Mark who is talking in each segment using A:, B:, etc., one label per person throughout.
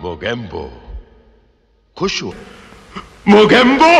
A: मोगेम्बो खुश हुआ। मोगेम्बो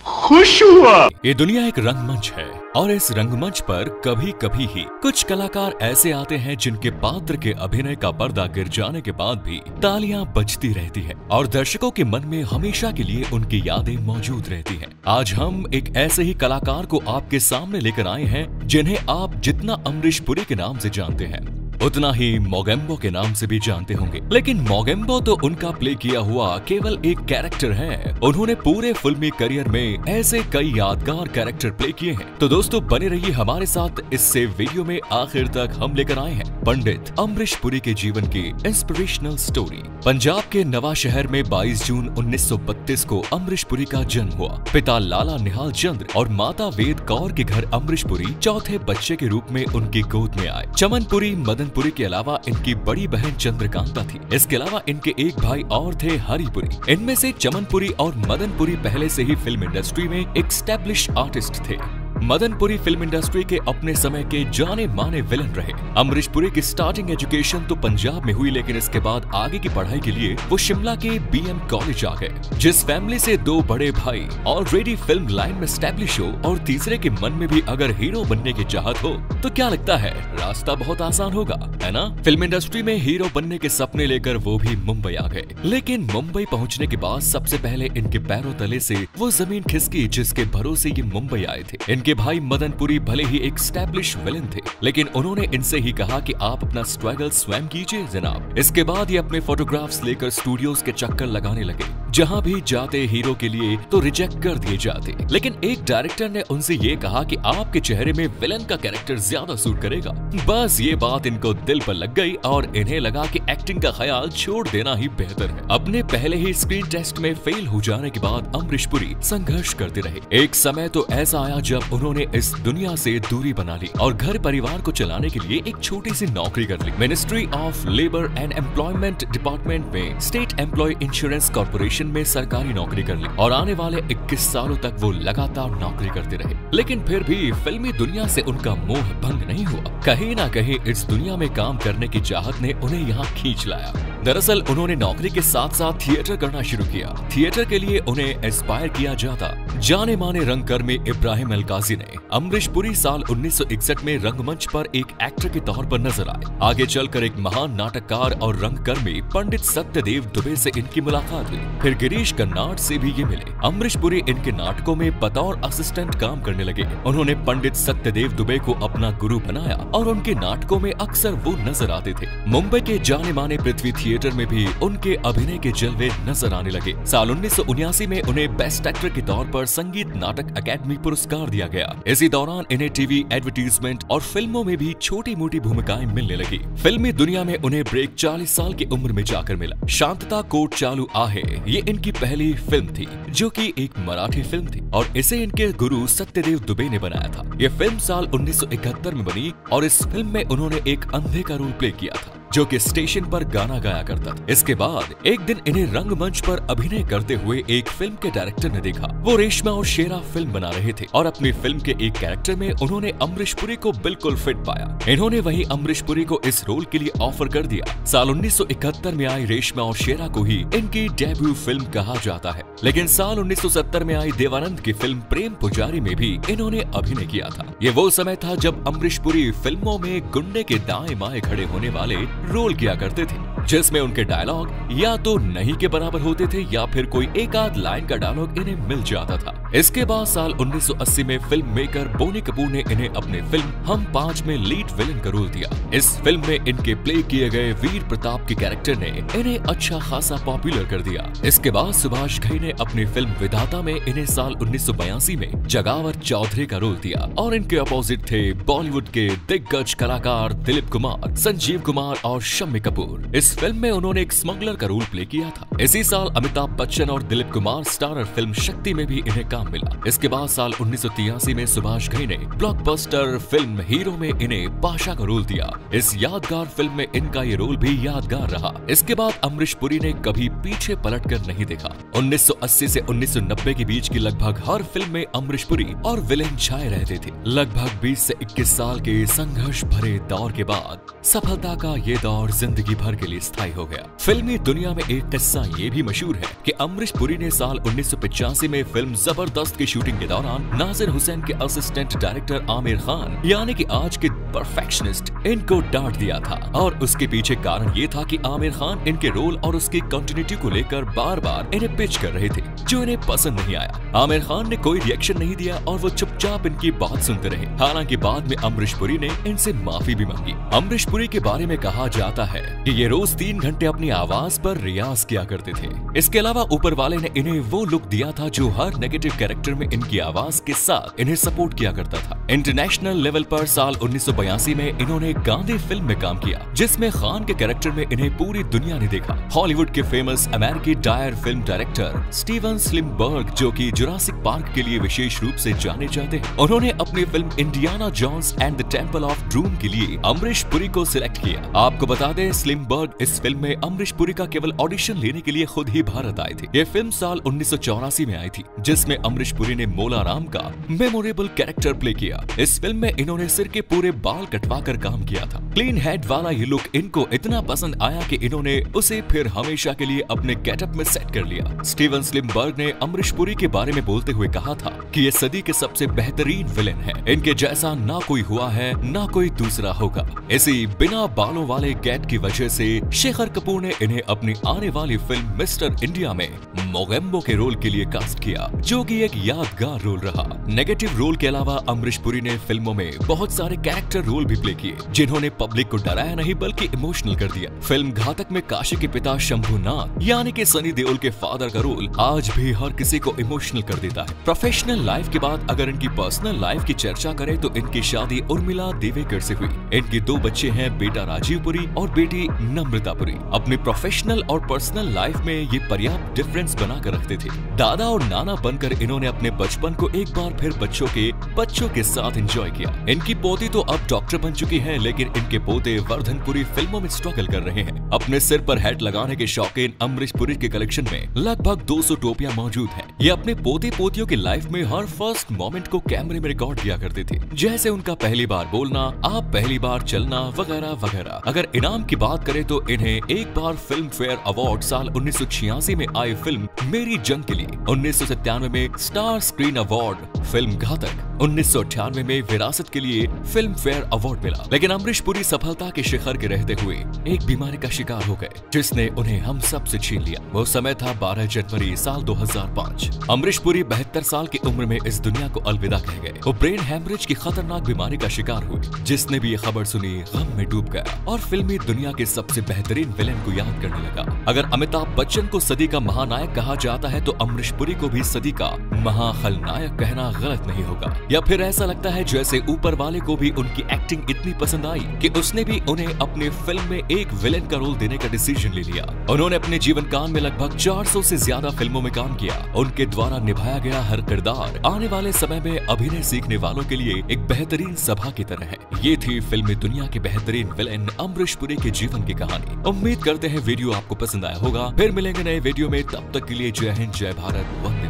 A: खुश हुआ।
B: ये दुनिया एक रंगमंच है और इस रंगमंच पर कभी कभी ही कुछ कलाकार ऐसे आते हैं जिनके पात्र के अभिनय का पर्दा गिर जाने के बाद भी तालियां बजती रहती है और दर्शकों के मन में हमेशा के लिए उनकी यादें मौजूद रहती हैं। आज हम एक ऐसे ही कलाकार को आपके सामने लेकर आए हैं जिन्हें आप जितना अमरीश पुरी के नाम से जानते हैं उतना ही मोगेम्बो के नाम से भी जानते होंगे। लेकिन मोगेम्बो तो उनका प्ले किया हुआ केवल एक कैरेक्टर है। उन्होंने पूरे फिल्मी करियर में ऐसे कई यादगार कैरेक्टर प्ले किए हैं। तो दोस्तों बने रहिए हमारे साथ। इससे वीडियो में आखिर तक हम लेकर आए हैं पंडित अमरीश पुरी के जीवन की इंस्पिरेशनल स्टोरी। पंजाब के नवा शहर में 22 जून 1932 को अमरीश पुरी का जन्म हुआ। पिता लाला निहाल चंद्र और माता वेद कौर के घर अमरीश पुरी चौथे बच्चे के रूप में उनकी गोद में आए। चमनपुरी मदन पुरी के अलावा इनकी बड़ी बहन चंद्रकांता थी। इसके अलावा इनके एक भाई और थे हरिपुरी। इनमें से चमनपुरी और मदनपुरी पहले से ही फिल्म इंडस्ट्री में एक स्टैब्लिश आर्टिस्ट थे। मदनपुरी फिल्म इंडस्ट्री के अपने समय के जाने माने विलन रहे। अमरीश पुरी की स्टार्टिंग एजुकेशन तो पंजाब में हुई, लेकिन इसके बाद आगे की पढ़ाई के लिए वो शिमला के बीएम कॉलेज आ गए। जिस फैमिली से दो बड़े भाई ऑलरेडी फिल्म लाइन में स्टैब्लिश हो और तीसरे के मन में भी अगर हीरो बनने की चाहत हो तो क्या लगता है रास्ता बहुत आसान होगा, है ना? फिल्म इंडस्ट्री में हीरो बनने के सपने लेकर वो भी मुंबई आ गए। लेकिन मुंबई पहुंचने के बाद सबसे पहले इनके पैरों तले से वो जमीन खिसकी जिसके भरोसे ये मुंबई आए थे। इनके भाई मदनपुरी भले ही एक स्टैब्लिश विलन थे, लेकिन उन्होंने इनसे ही कहा कि आप अपना स्ट्रगल स्वयं कीजिए जनाब। इसके बाद ये अपने फोटोग्राफ्स लेकर स्टूडियोज के चक्कर लगाने लगे। जहां भी जाते हीरो के लिए तो रिजेक्ट कर दिए जाते। लेकिन एक डायरेक्टर ने उनसे ये कहा कि आपके चेहरे में विलन का कैरेक्टर ज्यादा सूट करेगा। बस ये बात इनको दिल पर लग गई और इन्हें लगा कि एक्टिंग का ख्याल छोड़ देना ही बेहतर है। अपने पहले ही स्क्रीन टेस्ट में फेल हो जाने के बाद अमरीश पुरी संघर्ष करते रहे। एक समय तो ऐसा आया जब उन्होंने इस दुनिया से दूरी बना ली और घर परिवार को चलाने के लिए एक छोटी सी नौकरी कर ली। Ministry of labour and employment department में स्टेट एम्प्लॉय इंश्योरेंस कॉर्पोरेशन में सरकारी नौकरी कर ली और आने वाले 21 सालों तक वो लगातार नौकरी करते रहे। लेकिन फिर भी फिल्मी दुनिया से उनका मोह भंग नहीं हुआ। कहीं ना कहीं इस दुनिया में काम करने की चाहत ने उन्हें यहाँ खींच लाया। दरअसल उन्होंने नौकरी के साथ साथ थिएटर करना शुरू किया। थिएटर के लिए उन्हें इंस्पायर किया जाता जाने माने रंगकर्मी इब्राहिम अलकाजी ने। अमरीश पुरी साल 1961 में रंगमंच पर एक एक्टर के तौर पर नजर आए। आगे चलकर एक महान नाटककार और रंगकर्मी पंडित सत्यदेव दुबे से इनकी मुलाकात हुई। फिर गिरीश कर्नाड से भी ये मिले। अमरीश पुरी इनके नाटकों में बतौर असिस्टेंट काम करने लगे। उन्होंने पंडित सत्यदेव दुबे को अपना गुरु बनाया और उनके नाटकों में अक्सर वो नजर आते थे। मुंबई के जाने माने पृथ्वी थिएटर में भी उनके अभिनय के जलवे नजर आने लगे। साल 1979 में उन्हें बेस्ट एक्टर के तौर पर संगीत नाटक अकेडमी पुरस्कार दिया गया। इसी दौरान इन्हें टीवी एडवर्टीजमेंट और फिल्मों में भी छोटी मोटी भूमिकाएं मिलने लगी। फिल्मी दुनिया में उन्हें ब्रेक 40 साल की उम्र में जाकर मिला। शांतता कोर्ट चालू आहे ये इनकी पहली फिल्म थी, जो कि एक मराठी फिल्म थी और इसे इनके गुरु सत्यदेव दुबे ने बनाया था। ये फिल्म साल 1971 में बनी और इस फिल्म में उन्होंने एक अंधे का रोल प्ले किया था जो कि स्टेशन पर गाना गाया करता था। इसके बाद एक दिन इन्हें रंगमंच पर अभिनय करते हुए एक फिल्म के डायरेक्टर ने देखा। वो रेशमा और शेरा फिल्म बना रहे थे और अपनी फिल्म के एक कैरेक्टर में उन्होंने अमरीश पुरी को बिल्कुल फिट पाया। इन्होंने वही अमरीश पुरी को इस रोल के लिए ऑफर कर दिया। साल 1971 में आई रेशमा और शेरा को ही इनकी डेब्यू फिल्म कहा जाता है। लेकिन साल 1970 में आई देवानंद की फिल्म प्रेम पुजारी में भी इन्होंने अभिनय किया था। ये वो समय था जब अमरीश पुरी फिल्मों में गुंडे के दाएं बाएं खड़े होने वाले रोल किया करते थे, जिसमें उनके डायलॉग या तो नहीं के बराबर होते थे या फिर कोई एक आध लाइन का डायलॉग इन्हें मिल जाता था। इसके बाद साल 1980 में फिल्म मेकर बोनी कपूर ने इन्हें अपनी फिल्म हम 5 में लीड विलन का रोल दिया। इस फिल्म में इनके प्ले किए गए वीर प्रताप के कैरेक्टर ने इन्हें अच्छा खासा पॉपुलर कर दिया। इसके बाद सुभाष घई ने अपनी फिल्म विधाता में इन्हें साल 1982 में जगावर चौधरी का रोल दिया और इनके अपोजिट थे बॉलीवुड के दिग्गज कलाकार दिलीप कुमार, संजीव कुमार और शम्मी कपूर। इस फिल्म में उन्होंने एक स्मगलर का रोल प्ले किया था। इसी साल अमिताभ बच्चन और दिलीप कुमार स्टारर फिल्म शक्ति में भी इन्हें इनाम मिला। इसके बाद साल 1983 में सुभाष घई ने ब्लॉकबस्टर फिल्म हीरो में इन्हें पाशा का रोल दिया। इस यादगार फिल्म में इनका ये रोल भी यादगार रहा। इसके बाद अमरीश पुरी ने कभी पीछे पलटकर नहीं देखा। 1980 से 1990 के बीच की लगभग हर फिल्म में अमरीश पुरी और विलेन छाए रहते थे। लगभग 20 से 21 साल के संघर्ष भरे दौर के बाद सफलता का ये दौर जिंदगी भर के लिए स्थायी हो गया। फिल्मी दुनिया में एक किस्सा ये भी मशहूर है कि अमरीश पुरी ने साल 1985 में फिल्म जबरदस्त की शूटिंग के दौरान नासिर हुसैन के असिस्टेंट डायरेक्टर आमिर खान यानी कि आज के परफेक्शनिस्ट इनको डांट दिया था, और उसके पीछे कारण ये था कि आमिर खान इनके रोल और उसकी कंटिन्यूटी को लेकर बार बार इन्हें पिच कर रहे थे, जो इन्हें पसंद नहीं आया। आमिर खान ने कोई रिएक्शन नहीं दिया और वो चुपचाप इनकी बात सुनते रहे। हालांकि बाद में अमरीश पुरी ने इनसे माफी भी मांगी। अमरीश पुरी के बारे में कहा जाता है कि ये रोज 3 घंटे अपनी आवाज पर रियाज किया करते थे। इसके अलावा ऊपर वाले ने इन्हें वो लुक दिया था जो हर नेगेटिव कैरेक्टर में इनकी आवाज के साथ इन्हें सपोर्ट किया करता था। इंटरनेशनल लेवल पर साल 1982 में इन्होंने गांधी फिल्म में काम किया, जिसमें खान के कैरेक्टर में इन्हें पूरी दुनिया ने देखा। हॉलीवुड के फेमस अमेरिकी डायर फिल्म डायरेक्टर स्टीवन स्लिमबर्ग, जो कि जुरासिक पार्क के लिए विशेष रूप से जाने जाते हैं, उन्होंने अपनी film Indiana Jones and the Temple of Doom के लिए अमरीश पुरी को सिलेक्ट किया। आपको बता दें, स्लिमबर्ग इस फिल्म में अमरीश पुरी का केवल ऑडिशन लेने के लिए खुद ही भारत आए थे। ये फिल्म साल 1984 में आई थी, जिसमें अमरीश पुरी ने मोला राम का मेमोरेबल कैरेक्टर प्ले किया। इस फिल्म में इन्होंने सिर के पूरे बाल कटवाकर काम किया था। क्लीन हेड वाला ये लुक इनको इतना पसंद आया कि इन्होंने उसे फिर हमेशा के लिए अपने गेटअप में सेट कर लिया। स्टीवन स्लिमबर्ग ने अमरीश पुरी के बारे में बोलते हुए कहा था कि ये सदी के सबसे बेहतरीन विलेन है, इनके जैसा ना कोई हुआ है ना कोई दूसरा होगा। इसी बिना बालों वाले गेट की वजह से शेखर कपूर ने इन्हें अपनी आने वाली फिल्म मिस्टर इंडिया में मोगेम्बो के रोल के लिए कास्ट किया, जो कि एक यादगार रोल रहा। नेगेटिव रोल के अलावा अमरीश पुरी ने फिल्मों में बहुत सारे कैरेक्टर रोल भी प्ले किए, जिन्होंने पब्लिक को डराया नहीं बल्कि इमोशनल कर दिया। फिल्म घातक में काशी के पिता शंभुनाथ यानी कि सनी देओल के फादर का रोल आज भी हर किसी को इमोशनल कर देता है। प्रोफेशनल लाइफ के बाद अगर इनकी पर्सनल लाइफ की चर्चा करें तो इनकी शादी उर्मिला देवेकर से हुई। इनके 2 बच्चे हैं, बेटा राजीव पुरी और बेटी नम्रता पुरी। अपनी प्रोफेशनल और पर्सनल लाइफ में ये पर्याप्त डिफरेंस बनाकर रखते थे। दादा और नाना बनकर इन्होंने अपने बचपन को एक बार फिर बच्चों के साथ एंजॉय किया। इनकी पोती तो अब डॉक्टर बन चुकी है, लेकिन इनके पोते वर्धन पुरी फिल्मों में स्ट्रगल कर रहे हैं। अपने सिर पर हैट लगाने के शौकीन अमरीश पुरी के कलेक्शन में लगभग 200 टोपियां मौजूद हैं। ये अपने पोते पोतियों की लाइफ में हर फर्स्ट मोमेंट को कैमरे में रिकॉर्ड किया करते थे, जैसे उनका पहली बार बोलना, आप पहली बार चलना वगैरह वगैरह। अगर इनाम की बात करें तो इन्हें एक बार फिल्म फेयर अवार्ड साल 1986 में आई फिल्म मेरी जंग के लिए, 1997 में स्टार स्क्रीन अवार्ड फिल्म घातक, 1998 में विरासत के लिए फिल्म फेयर अवार्ड मिला। लेकिन अमरीश पुरी सफलता के शिखर के रहते हुए एक बीमारी का शिकार हो गए, जिसने उन्हें हम सब से छीन लिया। वो समय था 12 जनवरी साल 2005। अमरीश पुरी 72 साल की उम्र में इस दुनिया को अलविदा कह गए। वो ब्रेन हैमरेज की खतरनाक बीमारी का शिकार हुए। जिसने भी ये खबर सुनी गम में डूब गया और फिल्मी दुनिया के सबसे बेहतरीन विलेन को याद करने लगा। अगर अमिताभ बच्चन को सदी का महानायक कहा जाता है तो अमरीश पुरी को भी सदी का महाखलनायक कहना गलत नहीं होगा। या फिर ऐसा लगता है जैसे ऊपर वाले को भी उनकी एक्टिंग इतनी पसंद आई कि उसने भी उन्हें अपने फिल्म में एक विलेन का रोल देने का डिसीजन ले लिया। उन्होंने अपने जीवन काल में लगभग 400 से ज्यादा फिल्मों में काम किया। उनके द्वारा निभाया गया हर किरदार आने वाले समय में अभिनय सीखने वालों के लिए एक बेहतरीन सभा की तरह है। ये थी फिल्मी दुनिया के बेहतरीन विलेन अमरीश पुरी के जीवन की कहानी। उम्मीद करते हैं वीडियो आपको पसंद आया होगा। फिर मिलेंगे नए वीडियो में, तब तक के लिए जय हिंद, जय भारत, वंदे